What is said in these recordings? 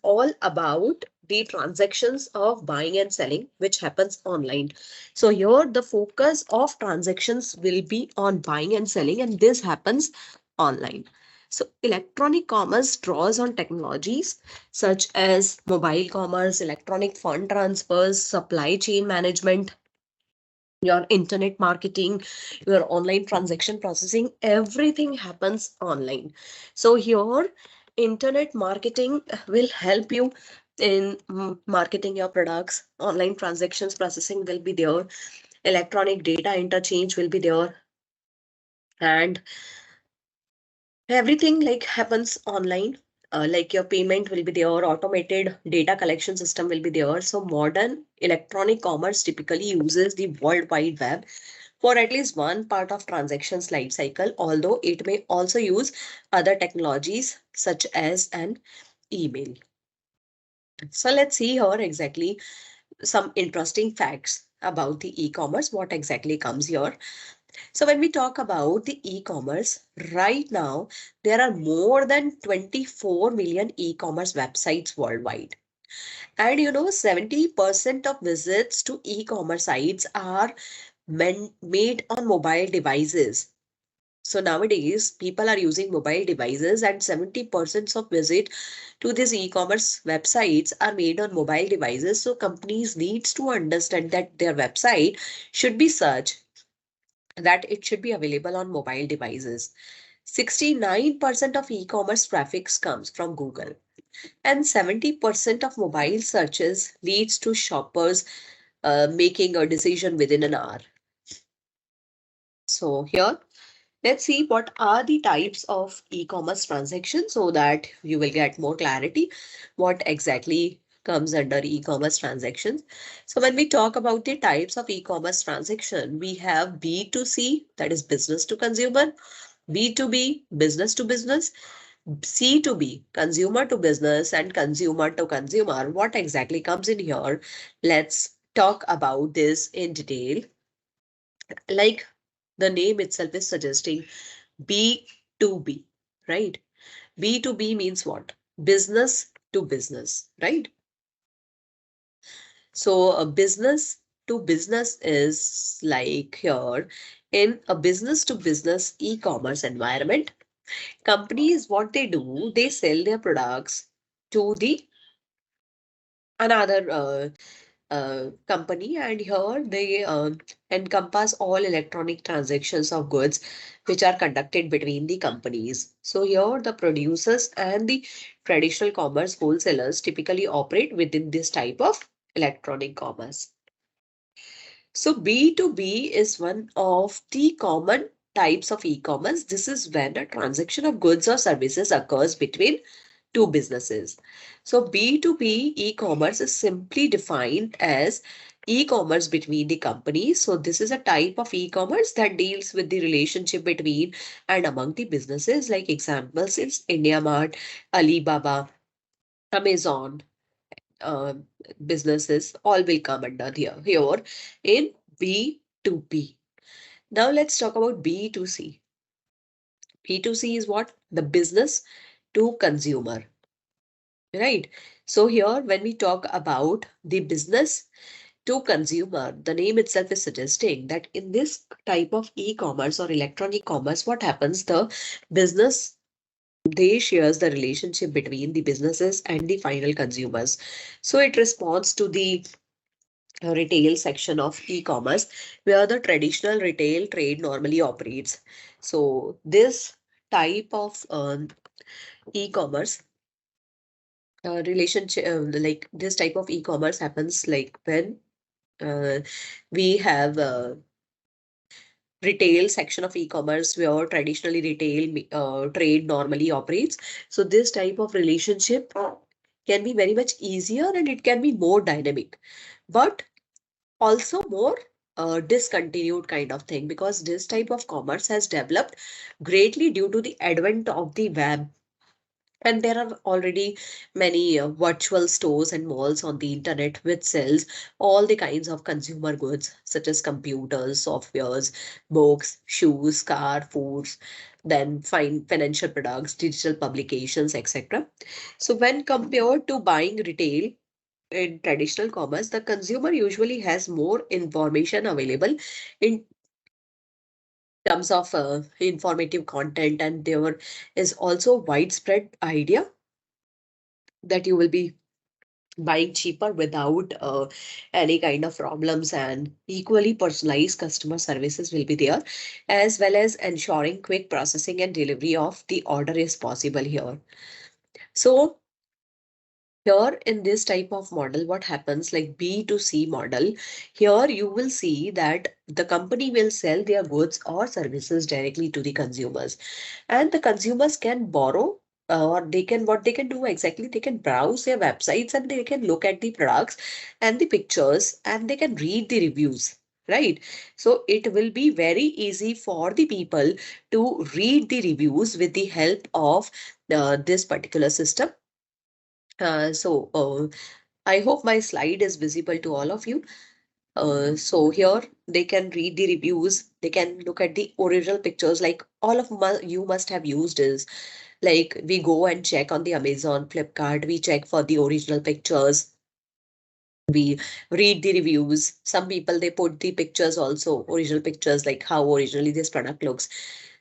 all about the transactions of buying and selling which happens online. So here the focus of transactions will be on buying and selling, and this happens online. So electronic commerce draws on technologies such as mobile commerce, electronic fund transfers, supply chain management, your internet marketing, your online transaction processing, everything happens online. So here, internet marketing will help you in marketing your products. Online transactions processing will be there. Electronic data interchange will be there. And everything like happens online. Like your payment will be there, automated data collection system will be there. So modern electronic commerce typically uses the World Wide Web for at least one part of transactions life cycle, although it may also use other technologies such as an email. So let's see here exactly some interesting facts about the e-commerce, what exactly comes here. So when we talk about the e-commerce, right now, there are more than 24 million e-commerce websites worldwide. And 70% of visits to e-commerce sites are made on mobile devices. So nowadays, people are using mobile devices, and 70% of visit to these e-commerce websites are made on mobile devices. So companies needs to understand that their website should be such that it should be available on mobile devices. 69% of e-commerce traffic comes from Google, and 70% of mobile searches leads to shoppers making a decision within an hour. So here, let's see what are the types of e-commerce transactions so that you will get more clarity what exactly comes under e-commerce transactions. So when we talk about the types of e-commerce transaction, we have B2C, that is business to consumer, B2B, business to business, C2B, consumer to business, and consumer to consumer. What exactly comes in here? Let's talk about this in detail. Like the name itself is suggesting, B2B, right? B2B means what? Business to business, right? So a business to business is like here in a business to business e-commerce environment. Companies, what they do, they sell their products to the another company, and here they encompass all electronic transactions of goods which are conducted between the companies. So here the producers and the traditional commerce wholesalers typically operate within this type of electronic commerce. So B2B is one of the common types of e-commerce. This is when a transaction of goods or services occurs between two businesses. So B2B e-commerce is simply defined as e-commerce between the companies. So this is a type of e-commerce that deals with the relationship between and among the businesses. Like examples is IndiaMart, Alibaba, Amazon, uh, businesses all will come under here in B2B. Now let's talk about B2C. B2C is what? The business to consumer. Right. So here, when we talk about the business to consumer, the name itself is suggesting that in this type of e-commerce or electronic commerce, what happens? The business, they shares the relationship between the businesses and the final consumers. So it responds to the retail section of e-commerce where the traditional retail trade normally operates. So this type of e-commerce relationship, like this type of e-commerce happens like when uh, we have a retail section of e-commerce where traditionally retail trade normally operates. So this type of relationship can be very much easier and it can be more dynamic, but also more discontinued kind of thing, because this type of commerce has developed greatly due to the advent of the web And there are already many virtual stores and malls on the internet which sells all the kinds of consumer goods such as computers, softwares, books, shoes, car, foods, then financial products, digital publications, etc. So when compared to buying retail in traditional commerce, the consumer usually has more information available in terms of informative content, and there is also widespread idea that you will be buying cheaper without any kind of problems, and equally personalized customer services will be there, as well as ensuring quick processing and delivery of the order is possible here. So here in this type of model, what happens like B2C model, here you will see that the company will sell their goods or services directly to the consumers, and the consumers can borrow or they can what they can do exactly, they can browse their websites and they can look at the products and the pictures and they can read the reviews, right? So it will be very easy for the people to read the reviews with the help of this particular system. I hope my slide is visible to all of you. So here they can read the reviews, they can look at the original pictures, like all of you must have used is like we go and check on the Amazon, Flipkart, we check for the original pictures, we read the reviews. Some people they put the pictures also, original pictures, like how originally this product looks.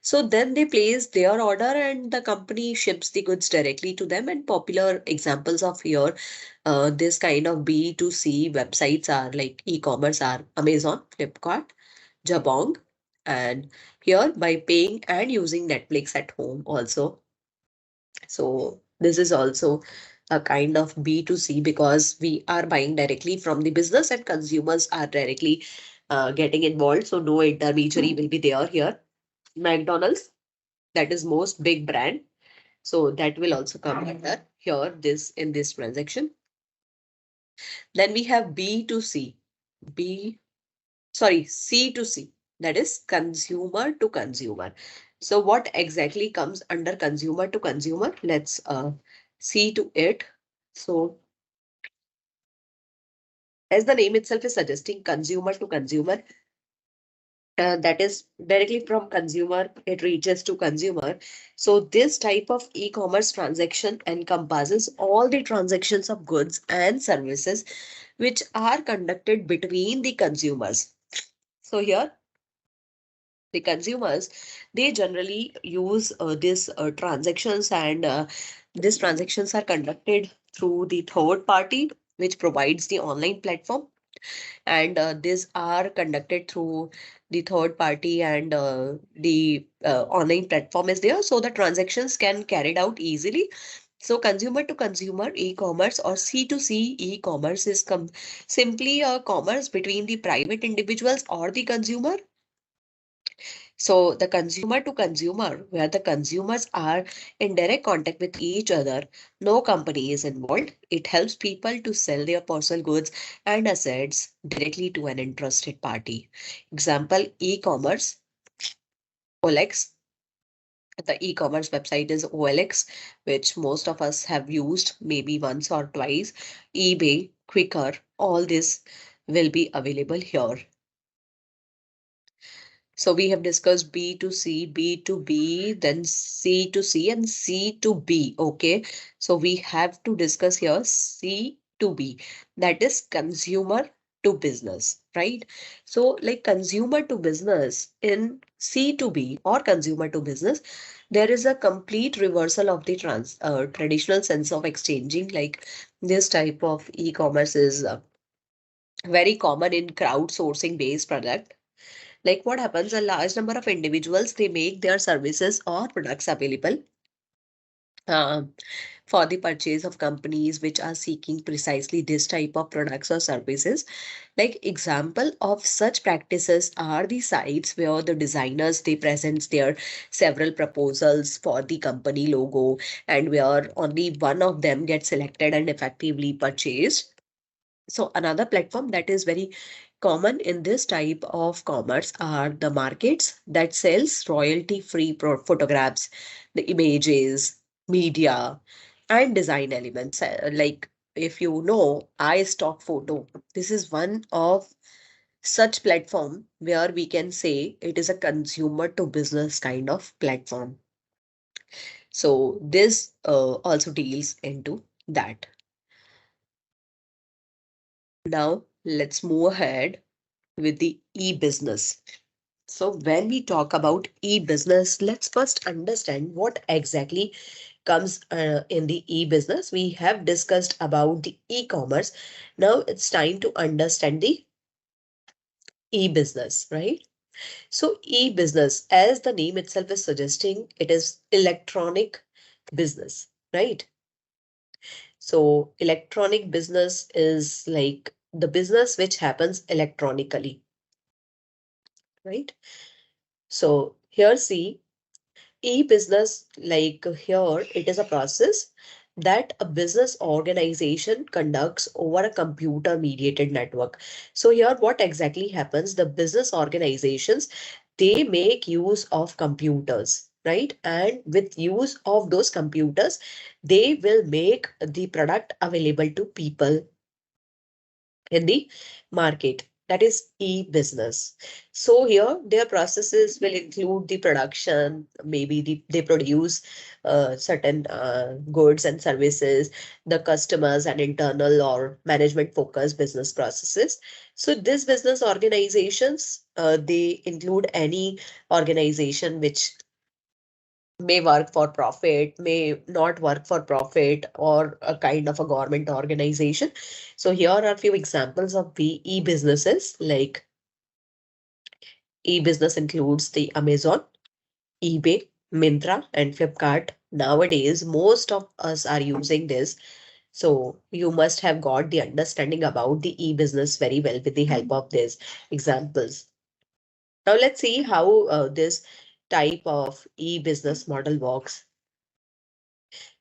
So then they place their order and the company ships the goods directly to them. And popular examples of here, this kind of B2C websites are like e-commerce are Amazon, Flipkart, Jabong, and here by paying and using Netflix at home also. So this is also a kind of B2C because we are buying directly from the business and consumers are directly getting involved. So no intermediary will be there here. McDonald's, that is most big brand. So that will also come under here this in this transaction. Then we have B2C, B sorry, C2C, that is consumer to consumer. So what exactly comes under consumer to consumer? Let's see to it. So as the name itself is suggesting, consumer to consumer, that is directly from consumer, it reaches to consumer. So this type of e-commerce transaction encompasses all the transactions of goods and services which are conducted between the consumers. So here the consumers, they generally use these transactions, and these transactions are conducted through the third party which provides the online platform, and these are conducted through the third party, and the online platform is there, so the transactions can carried out easily. So consumer to consumer e-commerce or C2C e-commerce is simply a commerce between the private individuals or the consumer. So the consumer to consumer, where the consumers are in direct contact with each other, no company is involved. It helps people to sell their personal goods and assets directly to an interested party. Example, e-commerce, OLX. The e-commerce website is OLX, which most of us have used maybe once or twice. eBay, Quicker, all this will be available here. So we have discussed B2C, B2B, then C2C and C2B. Okay. So we have to discuss here C2B, that is consumer to business, right? So like consumer to business in C2B or consumer to business, there is a complete reversal of the traditional sense of exchanging. Like this type of e-commerce is very common in crowdsourcing based product. Like what happens, a large number of individuals, they make their services or products available um, for the purchase of companies which are seeking precisely this type of products or services. Like example of such practices are the sites where the designers, they present their several proposals for the company logo, and where only one of them gets selected and effectively purchased. So another platform that is very common in this type of commerce are the markets that sells royalty free photographs, the images, media, and design elements. Like, if you know iStock Photo, this is one of such platform where we can say it is a consumer to business kind of platform. So this also deals into that. Now let's move ahead with the e-business. So when we talk about e-business, let's first understand what exactly comes in the e-business. We have discussed about the e-commerce. Now it's time to understand the e-business, right? So e-business, as the name itself is suggesting, it is electronic business, right? So electronic business is like the business which happens electronically, right? So here see e-business, like here, it is a process that a business organization conducts over a computer-mediated network. So here, what exactly happens? The business organizations, they make use of computers, right? And with use of those computers, they will make the product available to people in the market. That is e-business. So here their processes will include the production, maybe they produce certain goods and services, the customers and internal or management focused business processes. So these business organizations, they include any organization which may work for profit, may not work for profit, or a kind of a government organization. So here are a few examples of the e-businesses. Like e-business includes the Amazon, eBay, Myntra, and Flipkart. Nowadays, most of us are using this. So you must have got the understanding about the e-business very well with the help of these examples. Now let's see how this type of e-business model works.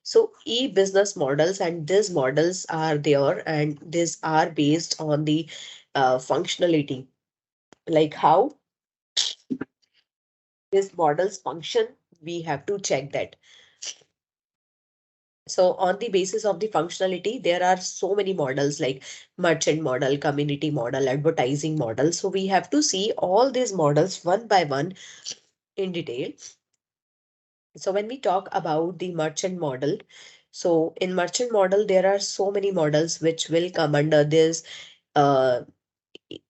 So e-business models, and these models are there, and these are based on the functionality, like how these models function. We have to check that. So on the basis of the functionality, there are so many models like merchant model, community model, advertising model. So we have to see all these models one by one in detail. So when we talk about the merchant model, so in merchant model, there are so many models which will come under this uh,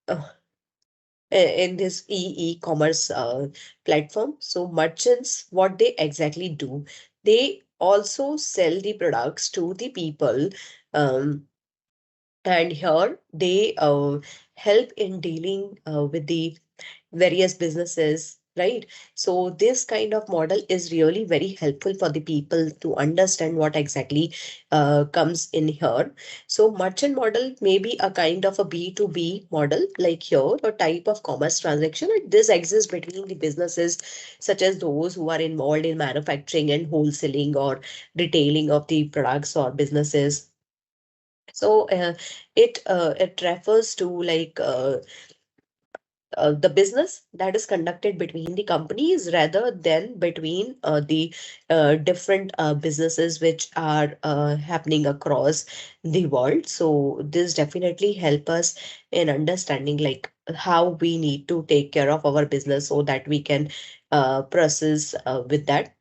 uh, in this e-commerce platform. So merchants, what they exactly do, they also sell the products to the people, um, and here they help in dealing with the various businesses, right? So this kind of model is really very helpful for the people to understand what exactly comes in here. So merchant model may be a kind of a B2B model, like here, a type of commerce transaction. And this exists between the businesses such as those who are involved in manufacturing and wholesaling or retailing of the products or businesses. So it refers to like the business that is conducted between the companies rather than between the different businesses which are happening across the world. So this definitely help us in understanding like how we need to take care of our business so that we can process with that.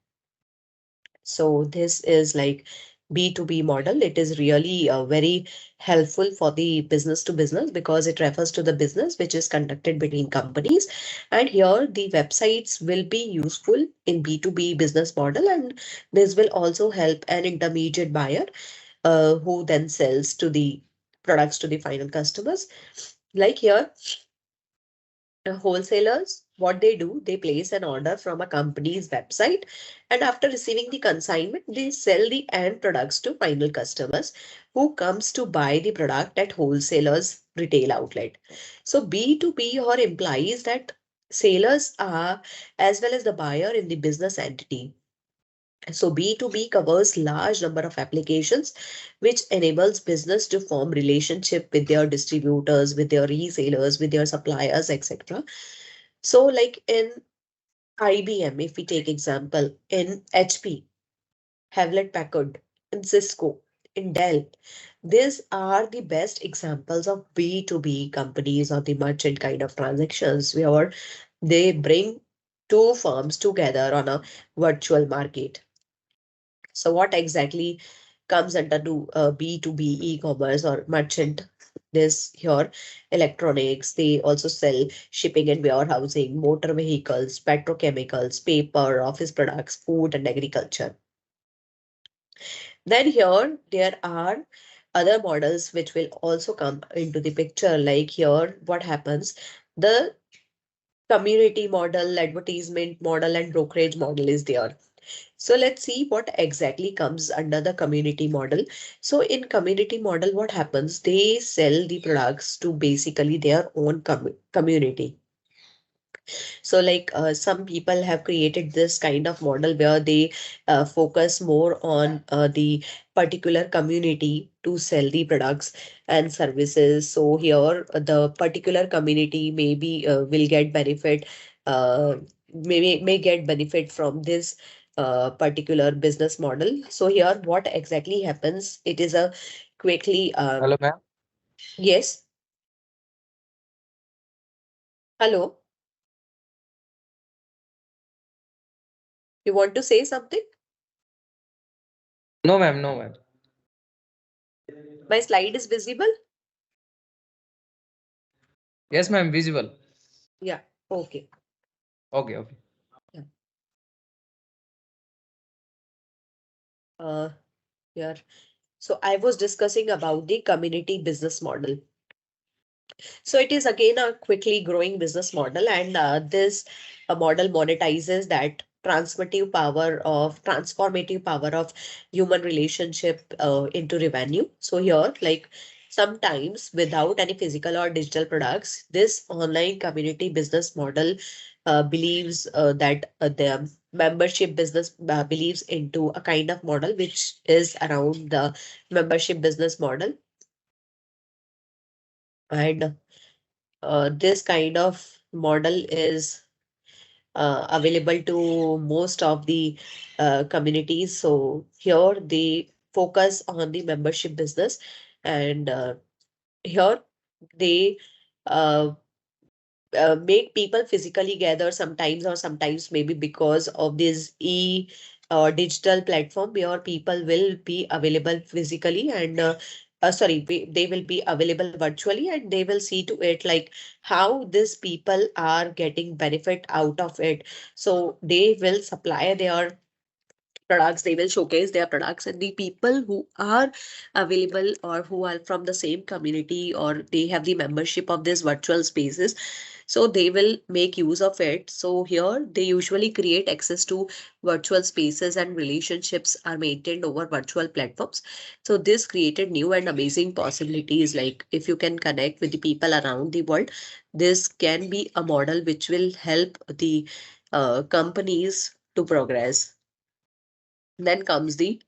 So this is like B2B model. It is really very helpful for the business to business because it refers to the business which is conducted between companies. And here the websites will be useful in B2B business model, and this will also help an intermediate buyer who then sells to the products to the final customers. Like here, wholesalers, what they do, they place an order from a company's website, and after receiving the consignment, they sell the end products to final customers who comes to buy the product at wholesalers retail outlet. So B2B or implies that sellers are as well as the buyer in the business entity. So B2B covers large number of applications, which enables business to form relationship with their distributors, with their resellers, with their suppliers, etc. So like in IBM, if we take example, in HP, Hewlett Packard, and Cisco, and Dell. These are the best examples of B2B companies or the merchant kind of transactions where they bring two firms together on a virtual market. So what exactly comes under B2B e-commerce or merchant? This here, electronics, they also sell shipping and warehousing, motor vehicles, petrochemicals, paper, office products, food and agriculture. Then here there are other models which will also come into the picture. Like here, what happens? The community model, advertisement model, and brokerage model is there. So let's see what exactly comes under the community model. So in community model, what happens? They sell the products to basically their own community. So like some people have created this kind of model where they focus more on the particular community to sell the products and services. So here the particular community maybe will get benefit, maybe may get benefit from this particular business model. So here what exactly happens? It is a quickly Hello, ma'am. yes. Hello, you want to say something? No, ma'am. No, ma'am. My slide is visible. Yes, ma'am. Visible. Yeah. Okay. Okay, okay. Yeah. Uh, yeah. So I was discussing about the community business model. So it is again a quickly growing business model, and this model monetizes that transformative power of human relationship into revenue. So here, like sometimes without any physical or digital products, this online community business model believes that the membership business believes into a kind of model which is around the membership business model. And this kind of model is available to most of the communities. So here they focus on the membership business, and here they uh, make people physically gather sometimes, or sometimes maybe because of this digital platform where people will be available physically, and they will be available virtually, and they will see to it like how these people are getting benefit out of it. So they will supply their products, they will showcase their products, and the people who are available or who are from the same community or they have the membership of these virtual spaces, so they will make use of it. So here they usually create access to virtual spaces, and relationships are maintained over virtual platforms. So this created new and amazing possibilities. Like if you can connect with the people around the world, this can be a model which will help the companies to progress. Then comes the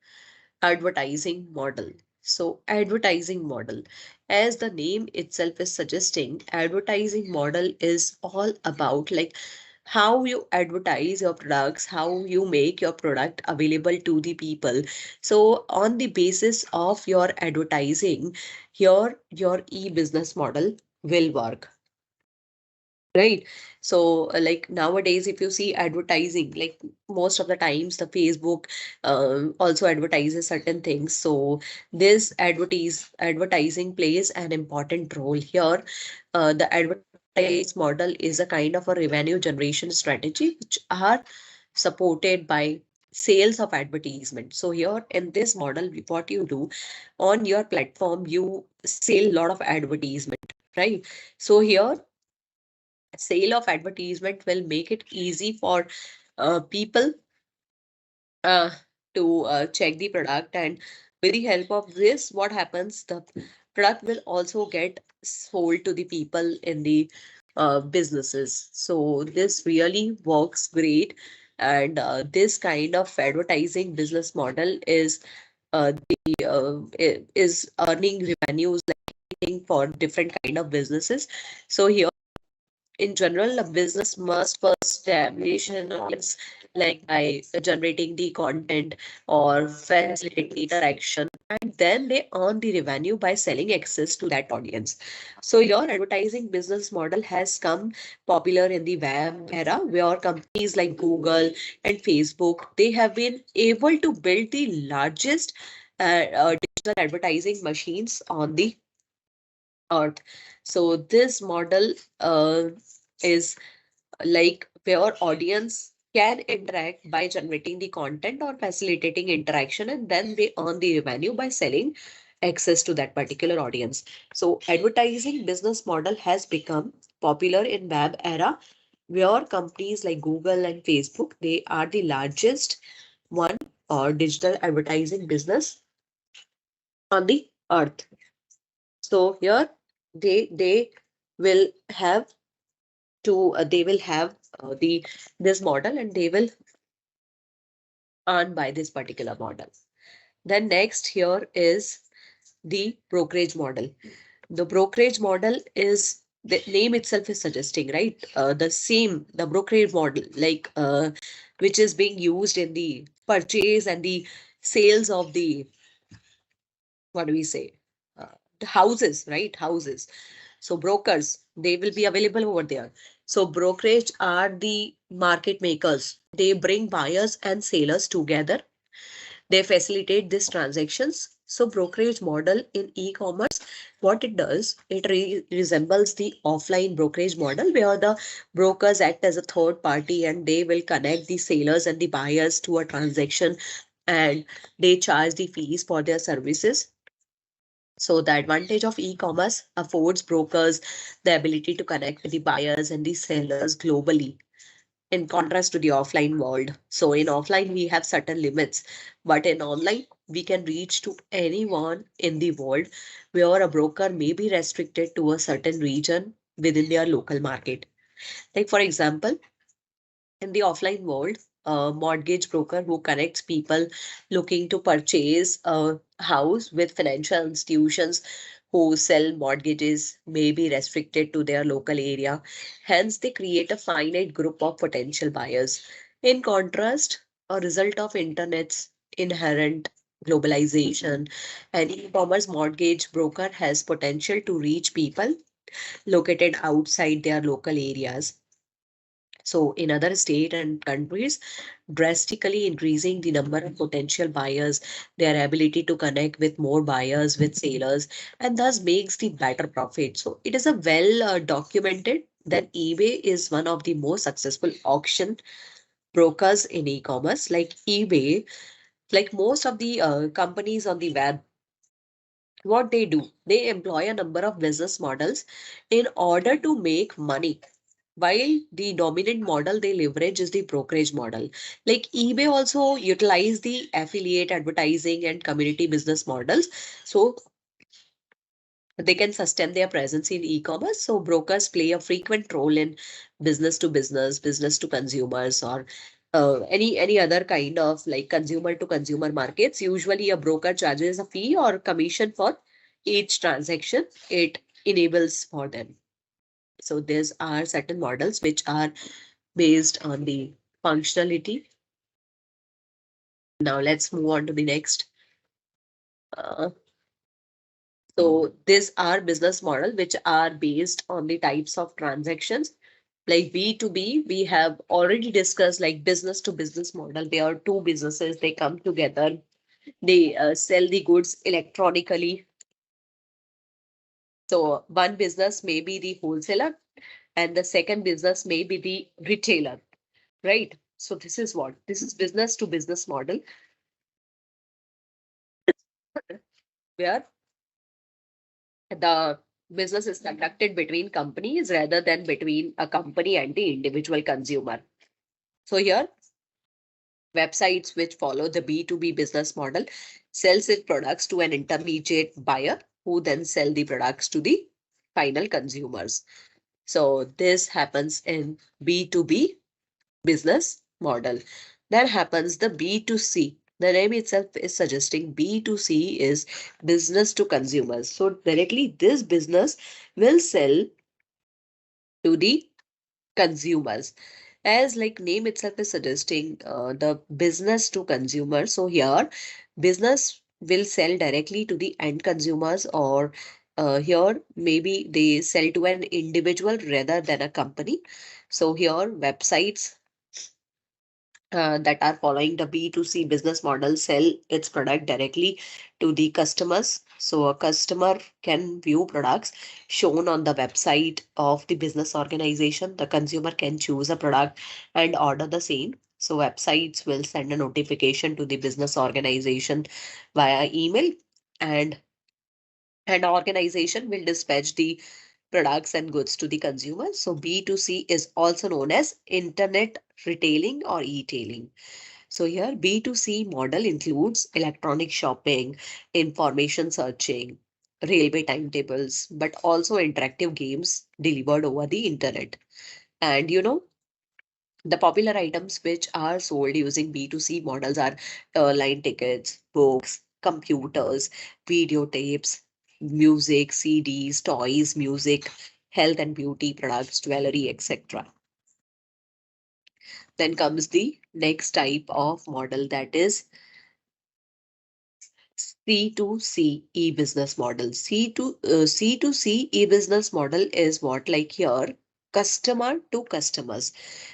advertising model. So advertising model, as the name itself is suggesting, advertising model is all about like how you advertise your products, how you make your product available to the people. So on the basis of your advertising, your e-business model will work. Right. So, like nowadays, if you see advertising, like most of the times, the Facebook also advertises certain things. So, this advertising plays an important role here. The advertise model is a kind of a revenue generation strategy, which are supported by sales of advertisement. So, here in this model, what you do on your platform, you sell a lot of advertisement, right? So, here sale of advertisement will make it easy for people uh, to check the product, and with the help of this what happens, the product will also get sold to the people in the businesses. So this really works great, and this kind of advertising business model is earning revenues like for different kind of businesses. So here in general, a business must first establish an audience like by generating the content or facilitating the interaction, and then they earn the revenue by selling access to that audience. So your advertising business model has come popular in the web era, where companies like Google and Facebook, they have been able to build the largest digital advertising machines on the earth. So this model is like where audience can interact by generating the content or facilitating interaction, and then they earn the revenue by selling access to that particular audience. So advertising business model has become popular in web era, where companies like Google and Facebook, they are the largest one or digital advertising business on the earth. So here they will have they will have the this model, and they will earn by this particular model. Then next here is the brokerage model. The brokerage model is, the name itself is suggesting, right? The brokerage model, like which is being used in the purchase and the sales of the, what do we say? The houses, right? Houses. So brokers, they will be available over there. So brokerage are the market makers. They bring buyers and sellers together. They facilitate these transactions. So brokerage model in e-commerce, what it does, it resembles the offline brokerage model, where the brokers act as a third party, and they will connect the sellers and the buyers to a transaction, and they charge the fees for their services. So the advantage of e-commerce affords brokers the ability to connect with the buyers and the sellers globally, in contrast to the offline world. So in offline, we have certain limits, but in online, we can reach to anyone in the world, where a broker may be restricted to a certain region within their local market. Like for example, in the offline world, a mortgage broker who connects people looking to purchase a house with financial institutions who sell mortgages may be restricted to their local area. Hence, they create a finite group of potential buyers. In contrast, a result of internet's inherent globalization, an e-commerce mortgage broker has potential to reach people located outside their local areas, so in other states and countries, drastically increasing the number of potential buyers, their ability to connect with more buyers, with sellers, and thus makes the better profit. So it is a well documented that eBay is one of the most successful auction brokers in e-commerce. Like eBay, like most of the companies on the web, what they do, they employ a number of business models in order to make money, while the dominant model they leverage is the brokerage model. Like eBay also utilize the affiliate advertising and community business models, so they can sustain their presence in e-commerce. So brokers play a frequent role in business, business to consumers, or any other kind of like consumer to consumer markets. Usually a broker charges a fee or commission for each transaction it enables for them. So these are certain models which are based on the functionality. Now let's move on to the next. Uh, so these are business model which are based on the types of transactions. Like B2B, we have already discussed, like business to business model. There are two businesses, they come together, they sell the goods electronically. So one business may be the wholesaler, and the second business may be the retailer, right? So this is what? This is business to business model, where the business is conducted between companies rather than between a company and the individual consumer. So here, websites which follow the B2B business model sells its products to an intermediate buyer, who then sell the products to the final consumers. So this happens in B2B business model. Then happens the B2C. The name itself is suggesting B2C is business to consumers. So directly this business will sell to the consumers. As like name itself is suggesting, the business to consumer. So here, business will sell directly to the end consumers, or here maybe they sell to an individual rather than a company. So here, websites that are following the B2C business model sell its product directly to the customers. So a customer can view products shown on the website of the business organization. The consumer can choose a product and order the same. So websites will send a notification to the business organization via email, and an organization will dispatch the products and goods to the consumer. So B2C is also known as internet retailing or e-tailing. So here B2C model includes electronic shopping, information searching, railway timetables, but also interactive games delivered over the internet. And the popular items which are sold using B2C models are airline tickets, books, computers, videotapes, music, CDs, toys, music, health and beauty products, jewelry, etc. Then comes the next type of model, that is C2C e-business model. C2C e-business model is what, like here, customer to customers.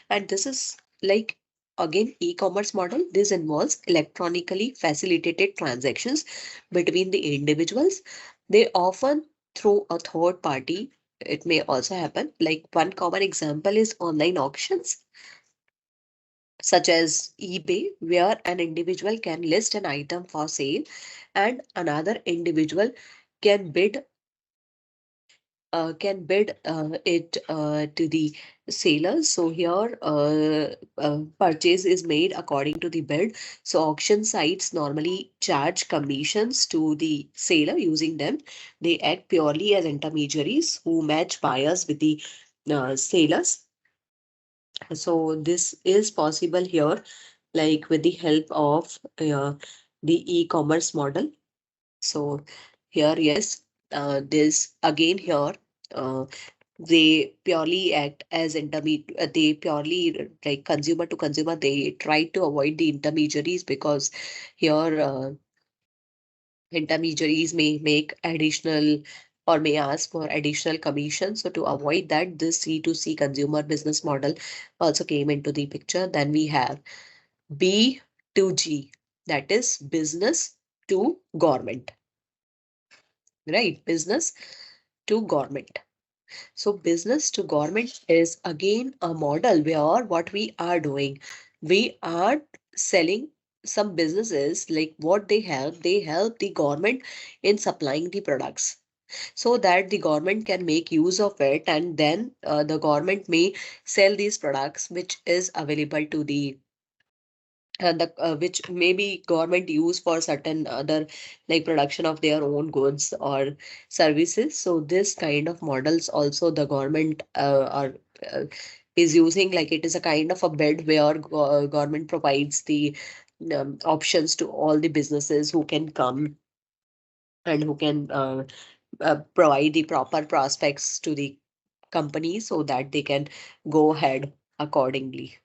And this is like again e-commerce model. This involves electronically facilitated transactions between the individuals. They often through a third party. It may also happen. Like one common example is online auctions such as eBay, where an individual can list an item for sale and another individual can bid it to the seller. So here purchase is made according to the bid. So auction sites normally charge commissions to the seller using them. They act purely as intermediaries who match buyers with the sellers. So this is possible here, like with the help of the e-commerce model. So here, yes, this again here, uh, they purely act as intermediate. They purely like consumer to consumer. They try to avoid the intermediaries because here intermediaries may make additional or may ask for additional commission. So to avoid that, this C2C consumer business model also came into the picture. Then we have B2G, that is business to government, right? Business to government. So business to government is again a model where what we are doing, we are selling some businesses, like what they help the government in supplying the products so that the government can make use of it, and then the government may sell these products which is available to the the which maybe government use for certain other like production of their own goods or services. So this kind of models also the government are uh, is using, like it is a kind of a bid where government provides the options to all the businesses who can come and who can provide the proper prospects to the company so that they can go ahead accordingly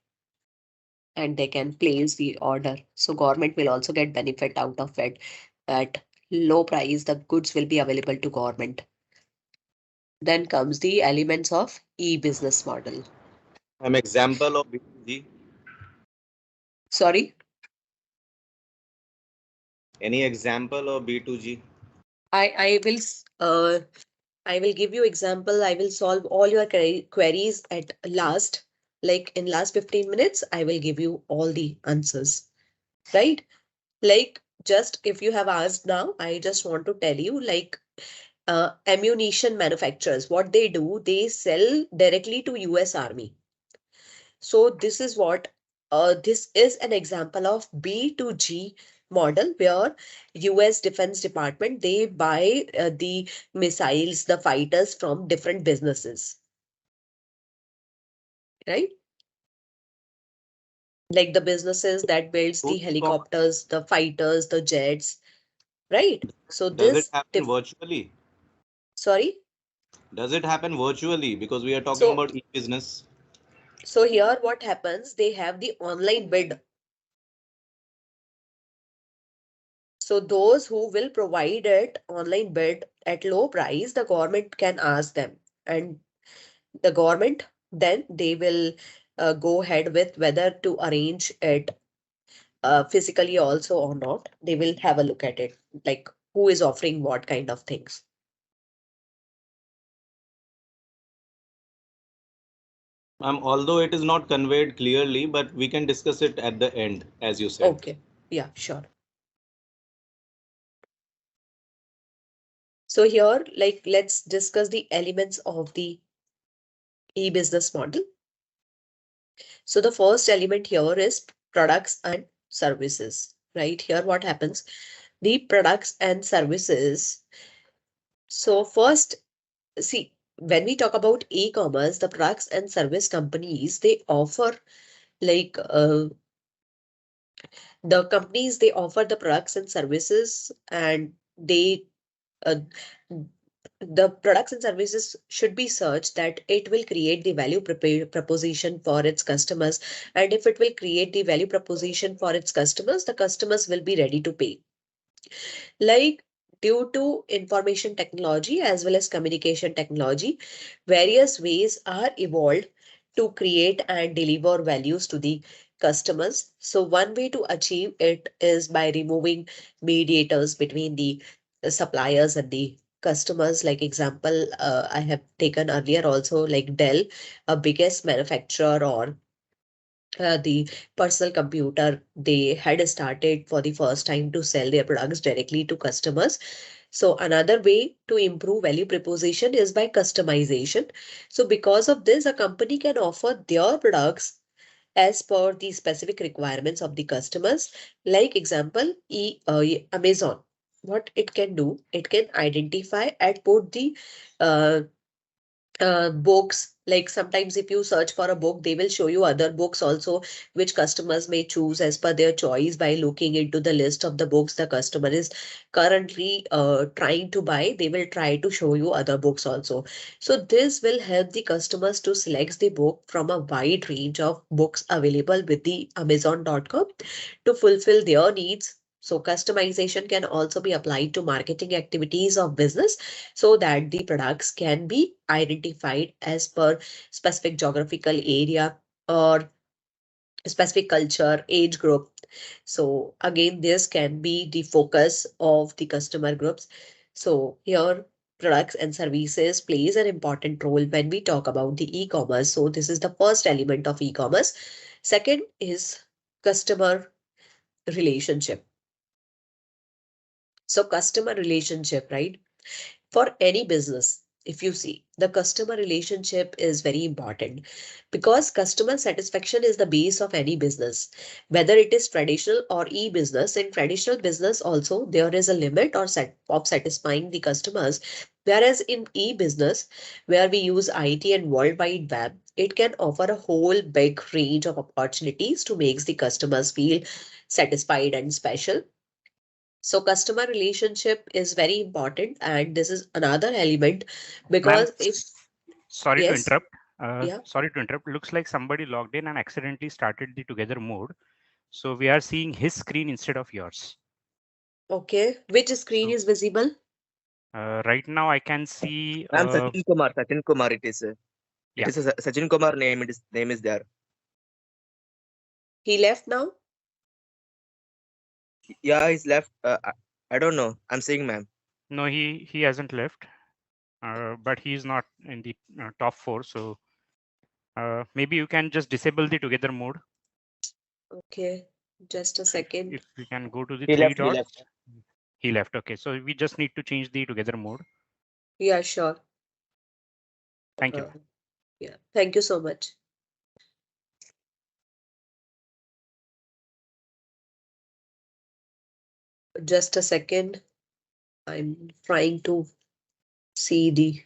and they can place the order. So government will also get benefit out of it. At low price, the goods will be available to government. Then comes the elements of e-business model. An example of B2G. Sorry, Any example of B2G? I will I will give you example. I will solve all your queries at last. Like in last 15 minutes, I will give you all the answers. Right? Like just if you have asked now, I just want to tell you, like ammunition manufacturers, what they do, they sell directly to US Army. So this is what this is an example of B2G model where US Defense Department, they buy the missiles, the fighters from different businesses, right? Like the businesses that builds Who the is from? helicopters, the fighters, the jets, right? So Does it this happen virtually? sorry. Does it happen virtually? Because we are talking So about e-business. So here what happens, they have the online bid. So those who will provide it online bid at low price, the government can ask them, and the government then they will go ahead with whether to arrange it physically also or not. They will have a look at it, like who is offering what kind of things. Although it is not conveyed clearly, but we can discuss it at the end, as you said. Okay, yeah, sure. So here, like, let's discuss the elements of the e-business model. So the first element here is products and services, right? Here what happens? The products and services. So first, see, when we talk about e-commerce, the products and service companies, they offer like the companies, they offer the products and services, and they uh, the products and services should be such that it will create the value proposition for its customers. And if it will create the value proposition for its customers, the customers will be ready to pay. Like, due to information technology as well as communication technology, various ways are evolved to create and deliver values to the customers. So one way to achieve it is by removing mediators between the suppliers and the customers. Like example, I have taken earlier also, like Dell, a biggest manufacturer or the personal computer, they had started for the first time to sell their products directly to customers. So another way to improve value proposition is by customization. So because of this, a company can offer their products as per the specific requirements of the customers. Like example, Amazon. What it can do, it can identify and put the uh, books. Like sometimes if you search for a book, they will show you other books also, which customers may choose as per their choice. By looking into the list of the books the customer is currently trying to buy, they will try to show you other books also. So this will help the customers to select the book from a wide range of books available with the amazon.com to fulfill their needs. So customization can also be applied to marketing activities of business, so that the products can be identified as per specific geographical area or specific culture, age group. So again, this can be the focus of the customer groups. So here, products and services plays an important role when we talk about the e-commerce. So this is the first element of e-commerce. Second is customer relationship. So customer relationship, right? For any business, if you see, the customer relationship is very important, because customer satisfaction is the base of any business, whether it is traditional or e-business. In traditional business also, there is a limit or set of satisfying the customers, whereas in e-business, where we use IT and world wide web, it can offer a whole big range of opportunities to make the customers feel satisfied and special. So customer relationship is very important, and this is another element, Ma'am, because if sorry to yes, interrupt. yeah, Sorry to interrupt. Looks like somebody logged in and accidentally started the together mode. So we are seeing his screen instead of yours. okay. Which screen So is visible? right now I can see. I'm Sachin Kumar. Sachin Kumar. It Yeah, is a Sachin Kumar name. It is name is there. He left now? Yeah, he's left. I don't know. I'm saying, ma'am. no, he hasn't left, but he's not in the top four. So maybe you can just disable the together mode. Okay, just a second. If we can go to the He three left. He dots. left. He left. Okay, so we just need to change the together mode. Yeah, sure. Thank you. Uh, yeah, thank you so much. Just a second. I'm trying to see the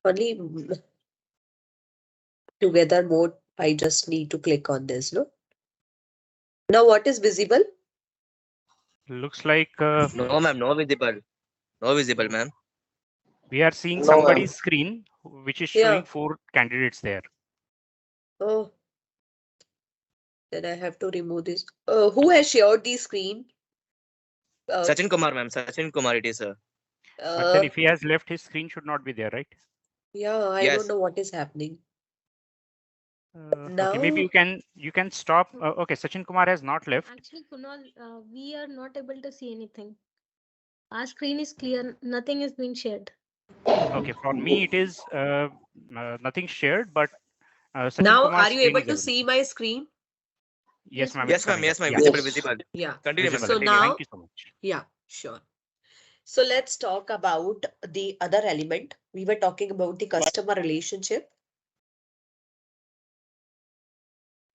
only together mode. I just need to click on this, no? Now what is visible? Looks like No, ma'am. No visible. No visible, ma'am. we are seeing No, ma'am. somebody's screen which is Yeah. showing 4 candidates there. Oh, then I have to remove this. Who has shared the screen? Sachin Kumar, ma'am. Sachin Kumar, it is, sir. But then Uh, if he has left, his screen should not be there, right? yeah, I don't Yes. know what is happening. Okay, maybe Now, you can stop. Okay, Sachin Kumar has not left. Actually, Kunal, we are not able to see anything. Our screen is clear. Nothing is being shared. Okay, for me it is nothing shared, but Sachin now Kumar's are you screen able is to available. see my screen? Yes, Yes, ma'am, ma'am. it's Yes, ma'am. coming up. Yes, ma'am. Yeah, Visible, Yes. visible. Yeah. Continue, visible. ma'am. So Continue. now, Thank you so much. yeah, sure. So let's talk about the other element. We were talking about the customer relationship.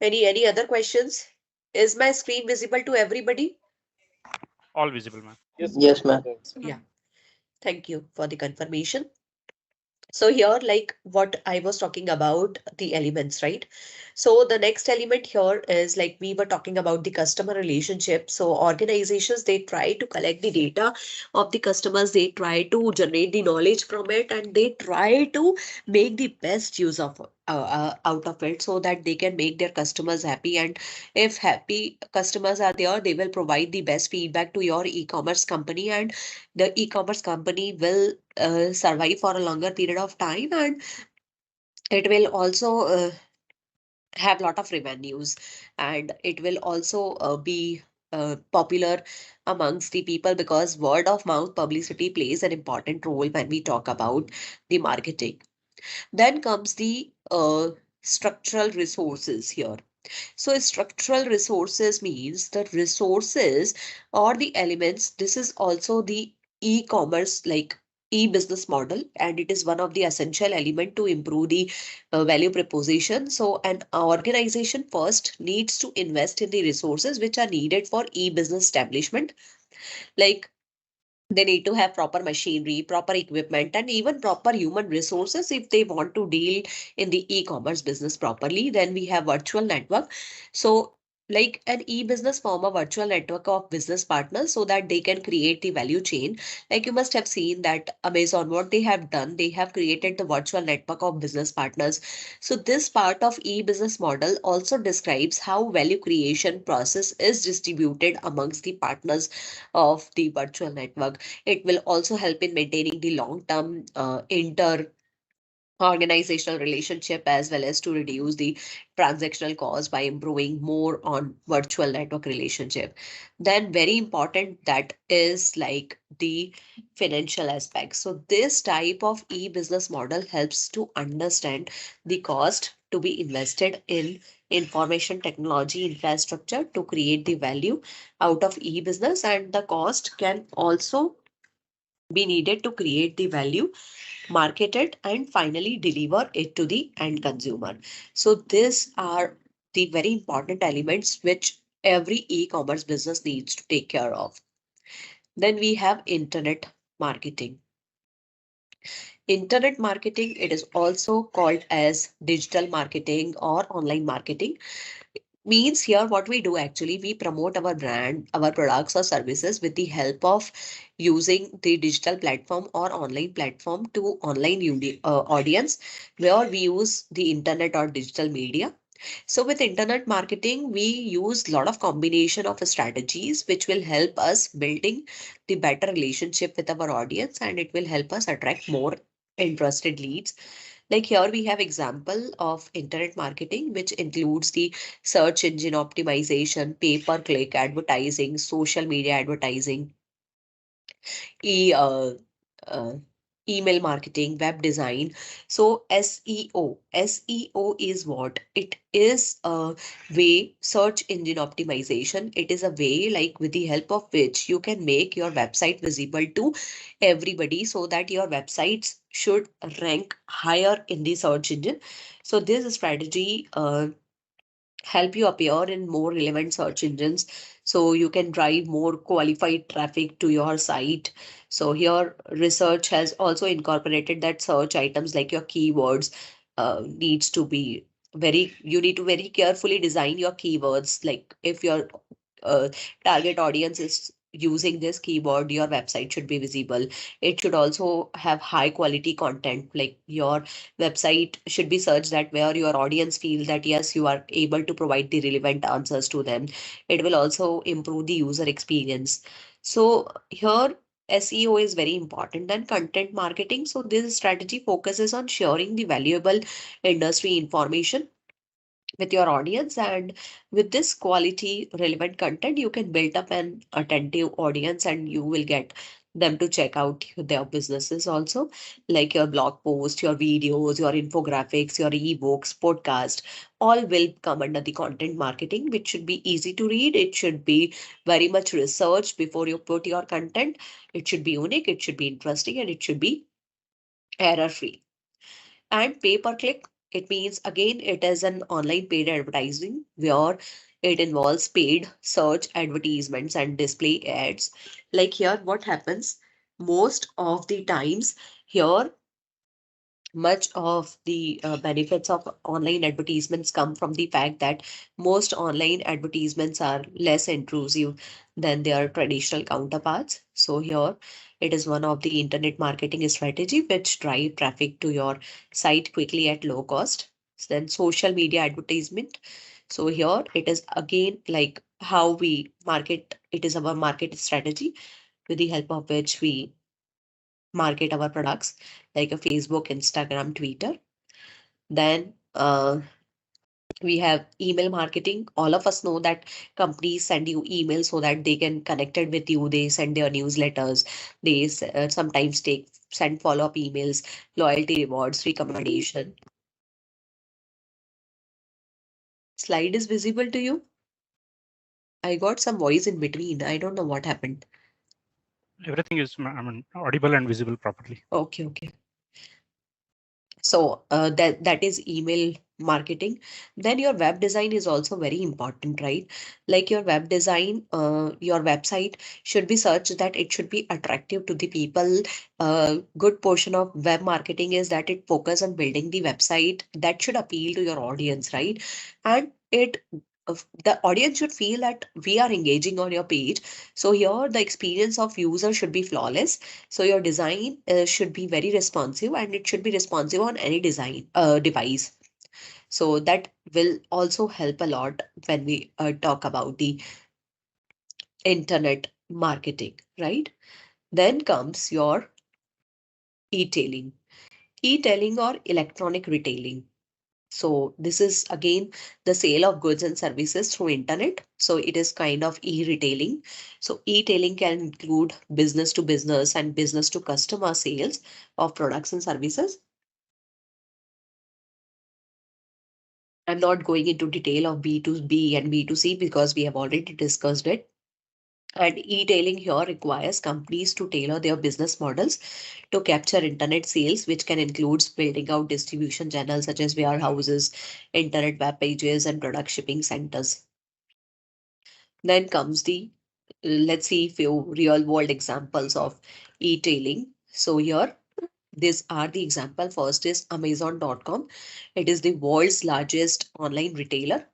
Any other questions? Is my screen visible to everybody? All visible, ma'am. Yes, ma'am. Yeah. Thank you for the confirmation. So here, like what I was talking about, the elements, right? So the next element here is like we were talking about the customer relationship. So organizations, they try to collect the data of the customers, they try to generate the knowledge from it, and they try to make the best use of out of it so that they can make their customers happy. And if happy customers are there, they will provide the best feedback to your e-commerce company, and the e-commerce company will survive for a longer period of time, and it will also have lot of revenues, and it will also be popular amongst the people, because word of mouth publicity plays an important role when we talk about the marketing. Then comes the structural resources here. So structural resources means the resources or the elements. This is also the e-commerce, like e-business model, and it is one of the essential element to improve the value proposition. So an organization first needs to invest in the resources which are needed for e-business establishment, like they need to have proper machinery, proper equipment, and even proper human resources if they want to deal in the e-commerce business properly. Then we have virtual network. So like an e-business form a virtual network of business partners so that they can create the value chain. Like you must have seen that Amazon, what they have done, they have created the virtual network of business partners. So this part of e-business model also describes how value creation process is distributed amongst the partners of the virtual network. It will also help in maintaining the long-term inter organizational relationship, as well as to reduce the transactional cost by improving more on virtual network relationship. Then very important, that is like the financial aspect. So this type of e-business model helps to understand the cost to be invested in information technology infrastructure to create the value out of e-business, and the cost can also be needed to create the value, market it, and finally deliver it to the end consumer. So these are the very important elements which every e-commerce business needs to take care of. Then we have internet marketing. Internet marketing, it is also called as digital marketing or online marketing. Means here what we do, actually we promote our brand, our products or services with the help of using the digital platform or online platform to online audience, where we use the internet or digital media. So with internet marketing, we use a lot of combination of strategies which will help us building the better relationship with our audience, and it will help us attract more interested leads. Like here we have example of internet marketing, which includes the search engine optimization, pay-per-click advertising, social media advertising, e uh, email marketing, web design. So SEO is what? It is a way, search engine optimization. It is a way like with the help of which you can make your website visible to everybody so that your websites should rank higher in the search engine. So this strategy help you appear in more relevant search engines, so you can drive more qualified traffic to your site. So here research has also incorporated that search items like your keywords needs to be very, you need to very carefully design your keywords. Like if your uh, target audience is using this keyword, your website should be visible. It should also have high quality content, like your website should be such that where your audience feel that yes, you are able to provide the relevant answers to them. It will also improve the user experience. So here SEO is very important and content marketing. So this strategy focuses on sharing the valuable industry information with your audience, and with this quality relevant content you can build up an attentive audience and you will get them to check out their businesses also, like your blog post, your videos, your infographics, your ebooks, podcast, all will come under the content marketing, which should be easy to read. It should be very much researched before you put your content. It should be unique, it should be interesting, and it should be error free. And pay per click, it means again it is an online paid advertising where it involves paid search advertisements and display ads. Like here, what happens most of the times here, much of the benefits of online advertisements come from the fact that most online advertisements are less intrusive than their traditional counterparts. So here it is one of the internet marketing strategy which drive traffic to your site quickly at low cost. Then social media advertisement. So here it is again like how we market. It is our market strategy with the help of which we market our products, like a Facebook, Instagram, Twitter. Then we have email marketing. All of us know that companies send you emails so that they can connect it with you. They send their newsletters. They sometimes send follow-up emails, loyalty rewards, recommendation. Slide is visible to you? I got some voice in between. I don't know what happened. Everything is audible and visible properly. Okay, okay. So that is email marketing. Then your web design is also very important, right? Like your web design, your website should be such that it should be attractive to the people. Good portion of web marketing is that it focus on building the website that should appeal to your audience, right? And the audience should feel that we are engaging on your page. So here the experience of user should be flawless. So your design should be very responsive, and it should be responsive on any design device. So that will also help a lot when we talk about the internet marketing, right? Then comes your e-tailing. E-tailing or electronic retailing. So this is again the sale of goods and services through internet. So it is kind of e-retailing. So e-tailing can include business to business and business to customer sales of products and services. I'm not going into detail of B2B and B2C because we have already discussed it. And e-tailing here requires companies to tailor their business models to capture internet sales, which can include building out distribution channels such as warehouses, internet web pages, and product shipping centers. Then comes let's see few real world examples of e-tailing. So here, these are the example. First is Amazon.com. It is the world's largest online retailer.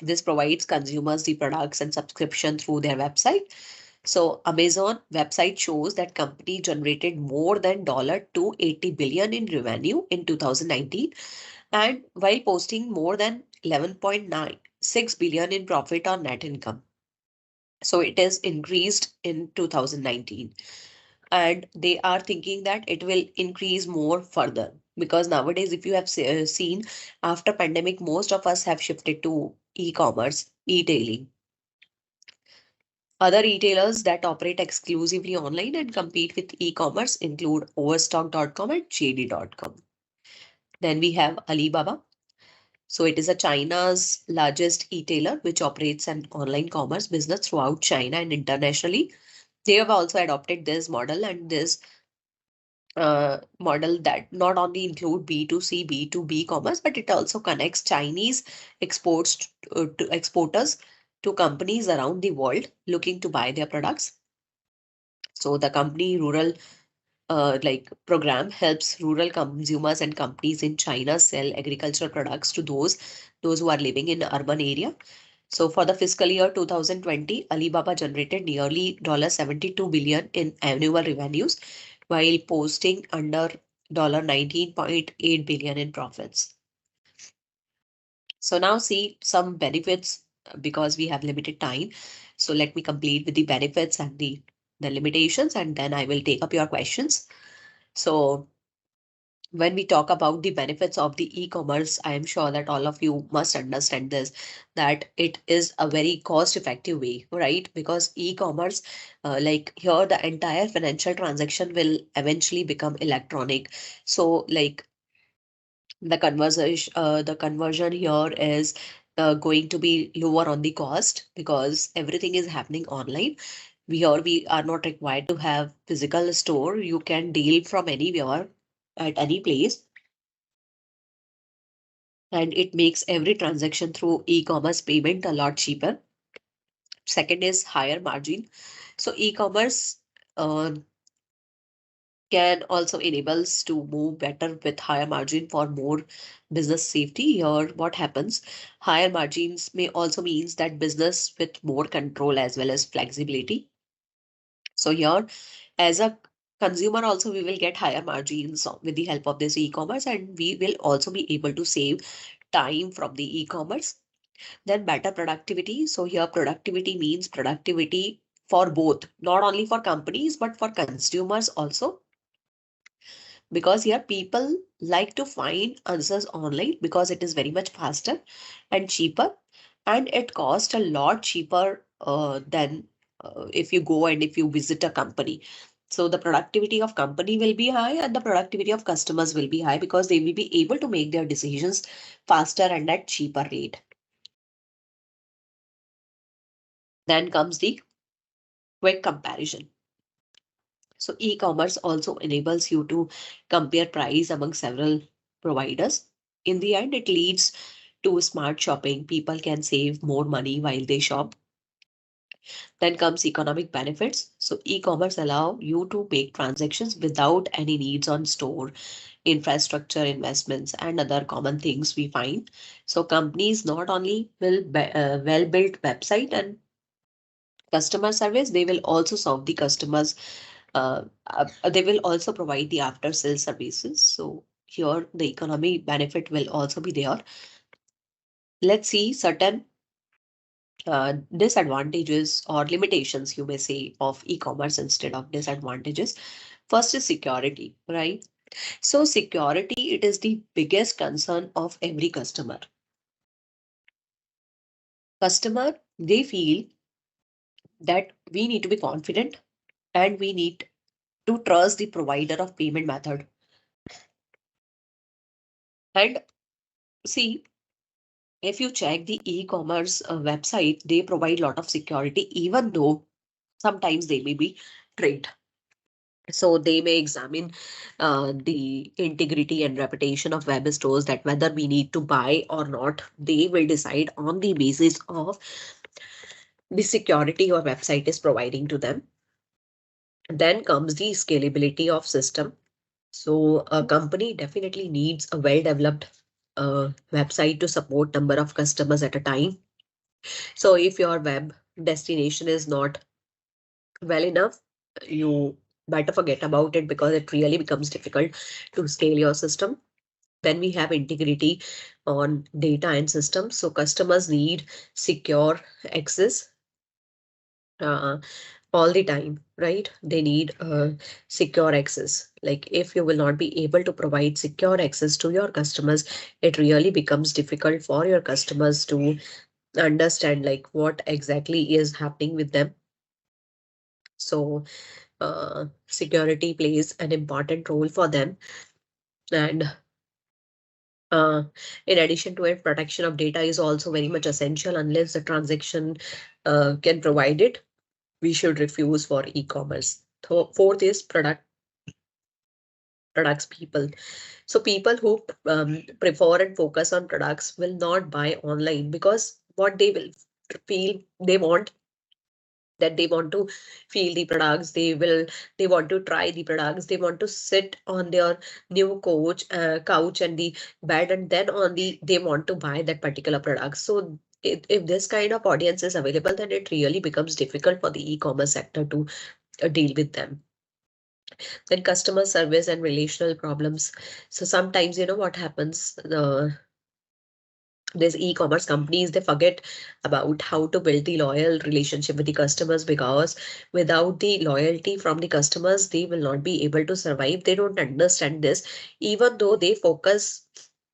This provides consumers the products and subscription through their website. So Amazon website shows that company generated more than $280 billion in revenue in 2019, and while posting more than 11.96 billion in profit or net income. So it is increased in 2019, and they are thinking that it will increase more further, because nowadays if you have seen, after pandemic most of us have shifted to e-commerce, e-tailing. Other retailers that operate exclusively online and compete with e-commerce include Overstock.com and JD.com. Then we have Alibaba. So it is a China's largest e-tailer which operates an online commerce business throughout China and internationally. They have also adopted this model, and this model that not only include B2C, B2B commerce, but it also connects Chinese to exporters to companies around the world looking to buy their products. So the company rural program helps rural consumers and companies in China sell agricultural products to those who are living in urban area. So for the fiscal year 2020, Alibaba generated nearly $72 billion in annual revenues while posting under $19.8 billion in profits. So now see some benefits because we have limited time. So let me complete with the benefits and the limitations, and then I will take up your questions. So when we talk about the benefits of the e-commerce, I am sure that all of you must understand this, that it is a very cost effective way, right? Because e-commerce, like here, the entire financial transaction will eventually become electronic. So like the conversion here is going to be lower on the cost because everything is happening online. We are not required to have physical store. You can deal from anywhere at any place, and it makes every transaction through e-commerce payment a lot cheaper. Second is higher margin. So e-commerce uh, can also enables to move better with higher margin for more business safety. Here, what happens? Higher margins may also means that business with more control as well as flexibility. So here, as a consumer also, we will get higher margins with the help of this e-commerce, and we will also be able to save time from the e-commerce. Then better productivity. So here productivity means productivity for both, not only for companies, but for consumers also. Because here people like to find answers online because it is very much faster and cheaper, and it costs a lot cheaper than if you go and if you visit a company. So the productivity of company will be high and the productivity of customers will be high because they will be able to make their decisions faster and at cheaper rate. Then comes the quick comparison. So e-commerce also enables you to compare price among several providers. In the end, it leads to smart shopping. People can save more money while they shop. Then comes economic benefits. So e-commerce allow you to make transactions without any needs on store, infrastructure investments, and other common things we find. So companies not only will well-built website and customer service, they will also serve the customers. They will also provide the after sales services. So here the economy benefit will also be there. Let's see certain disadvantages or limitations, you may say, of e-commerce instead of disadvantages. First is security, right? So security, it is the biggest concern of every customer. Customer, they feel that we need to be confident and we need to trust the provider of payment method. And see, if you check the e-commerce website, they provide a lot of security, even though sometimes they may be tricked. So they may examine the integrity and reputation of web stores, that whether we need to buy or not, they will decide on the basis of the security your website is providing to them. Then comes the scalability of system. So a company definitely needs a well-developed website to support number of customers at a time. So if your web destination is not well enough, you better forget about it because it really becomes difficult to scale your system. Then we have integrity on data and systems. So customers need secure access uh, all the time, right? They need secure access. Like if you will not be able to provide secure access to your customers, it really becomes difficult for your customers to understand like what exactly is happening with them. So security plays an important role for them. And uh, in addition to it, protection of data is also very much essential. Unless the transaction can provide it, we should refuse for e-commerce. Fourth is products people. So people who prefer and focus on products will not buy online because what they will feel, they want that they want to feel the products, they want to try the products, they want to sit on their new couch and the bed, and then on the they want to buy that particular product. So if this kind of audience is available, then it really becomes difficult for the e-commerce sector to deal with them. Then customer service and relational problems. So sometimes, what happens, these e-commerce companies, they forget about how to build the loyal relationship with the customers, because without the loyalty from the customers, they will not be able to survive. They don't understand this, even though they focus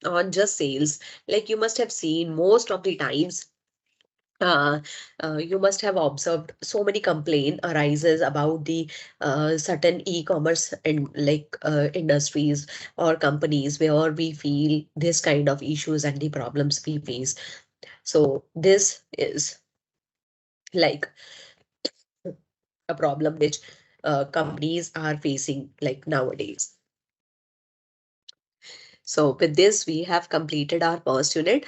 on just sales. Like you must have seen most of the times, uh, you must have observed so many complaint arises about the certain e-commerce and industries or companies where we feel this kind of issues and the problems we face. So this is like a problem which companies are facing like nowadays. So with this, we have completed our first unit.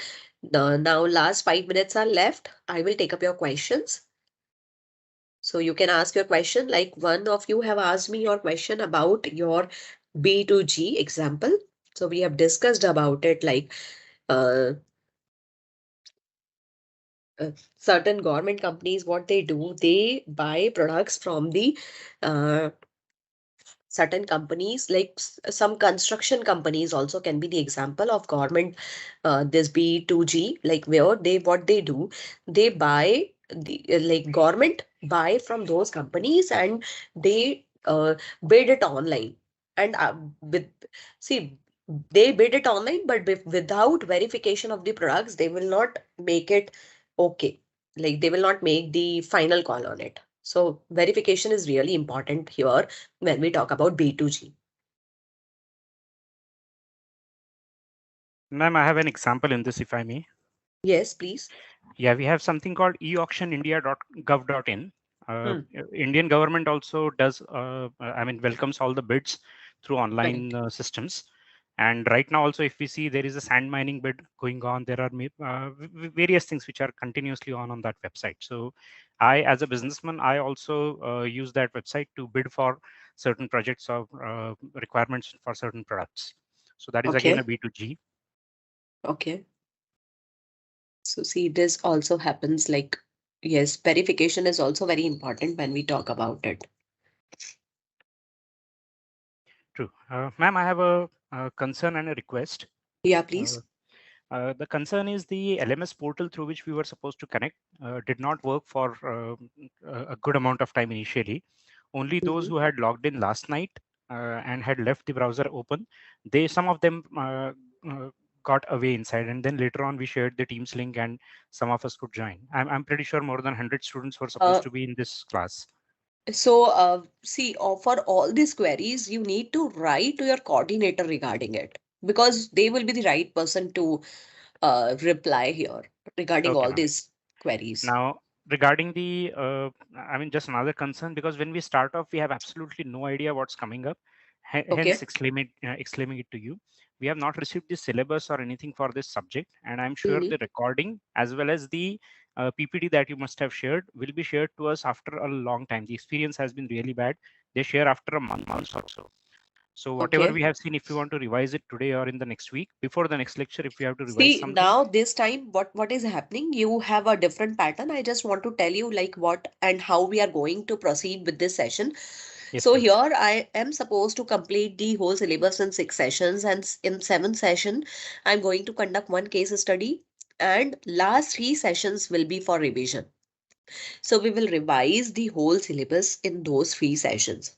Now last 5 minutes are left. I will take up your questions. So you can ask your question, like one of you have asked me your question about your B2G example. So we have discussed about it, like uh, certain government companies, what they do, they buy products from the uh, certain companies, like some construction companies also can be the example of government, this B2G, like where they, what they do, they buy the like government buy from those companies, and they bid it online. And with see, they bid it online, but without verification of the products, they will not make it okay. Like they will not make the final call on it. So verification is really important here when we talk about B2G. Ma'am, I have an example in this, if I may. Yes, please. Yeah, we have something called eauctionindia.gov.in. Hmm. Indian government also does, I mean, welcomes all the bids through online systems. And right now also, if we see, there is a sand mining bid going on. There are various things which are continuously on that website. So I, as a businessman, I also use that website to bid for certain projects or requirements for certain products. So that is again a Okay. B2G. Okay. So see, this also happens like, yes, verification is also very important when we talk about it. True. Ma'am, I have a concern and a request. Yeah, Uh, please. the concern is the LMS portal through which we were supposed to connect did not work for a good amount of time initially. Only those Mhm. who had logged in last night and had left the browser open, some of them uh, got away inside, and then later on we shared the Teams link and some of us could join. I'm pretty sure more than 100 students were supposed Uh, to be in this class. so see, for all these queries, you need to write to your coordinator regarding it, because they will be the right person to reply here regarding Okay, all ma'am. these queries. Now, regarding the, I mean, just another concern, because when we start off, we have absolutely no idea what's coming up. Hence, Okay. exclaiming it to you. We have not received the syllabus or anything for this subject, and I'm sure Mhm. the recording as well as the PPT that you must have shared will be shared to us after a long time. The experience has been really bad. They share after a month or so. So whatever Okay. we have seen, if you want to revise it today or in the next week, before the next lecture, if you have to revise See, something, now this time, what is happening? You have a different pattern. I just want to tell you like what and how we are going to proceed with this session. yes, So please. here I am supposed to complete the whole syllabus in 6 sessions, and in 7th session, I'm going to conduct one case study, and last 3 sessions will be for revision. So we will revise the whole syllabus in those 3 sessions.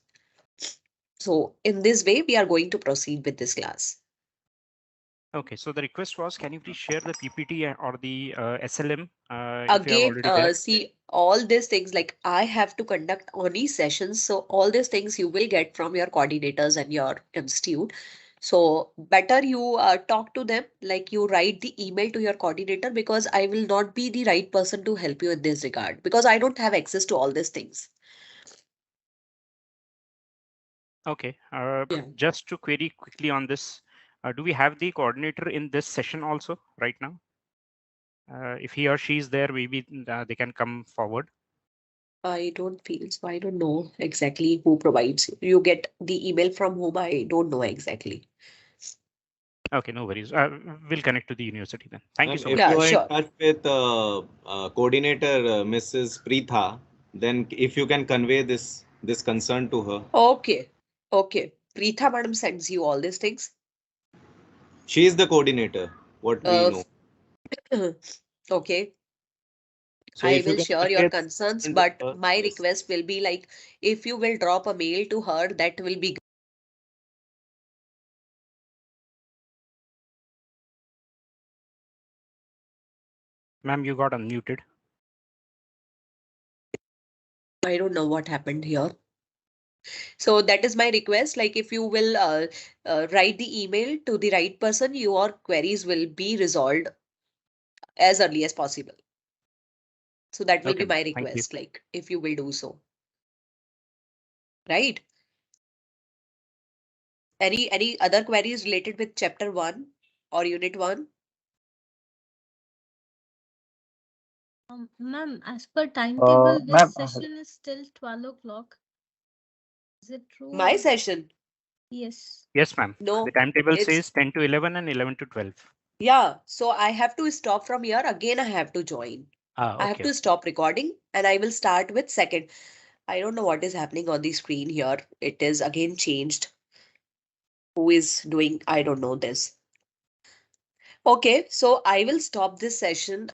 So in this way, we are going to proceed with this class. Okay, so the request was, can you please share the PPT or the SLM if you have Again, already there? see, all these things, like I have to conduct only sessions, so all these things you will get from your coordinators and your institute. So better you talk to them, like you write the email to your coordinator, because I will not be the right person to help you in this regard, because I don't have access to all these things. Okay, Yeah. just to query quickly on this, do we have the coordinator in this session also right now? If he or she is there, maybe they can come forward. I don't feel so. I don't know exactly who provides. You get the email from whom, I don't know exactly. Okay, no worries. We'll connect to the university then. Thank you so If much. Yeah, you are in sure. touch with coordinator Mrs. Preetha, then if you can convey this concern to her. Okay. Okay. Preetha madam sends you all these things. She is the coordinator, what we Uh, know. okay. So I if you will can share your convey the concerns, concern to but her, my yes. request will be like if you will drop a mail to her, that will be Ma'am, you got unmuted. I don't know what happened here. So that is my request. Like if you will write the email to the right person, your queries will be resolved as early as possible. So that will Okay, be my thank you. request, like if you will do so. Right? Any other queries related with chapter 1 or unit 1? Ma'am, as per timetable, this Ma'am, session is still 12 o'clock. Is it true? My or- session? Yes. Yes, ma'am. The No, timetable it's says 10 to 11 and 11 to 12. yeah. So I have to stop from here. Again, I have to join. I have Okay. to stop recording and I will start with second. I don't know what is happening on the screen here. It is again changed. Who is doing? I don't know this. Okay, so I will stop this session.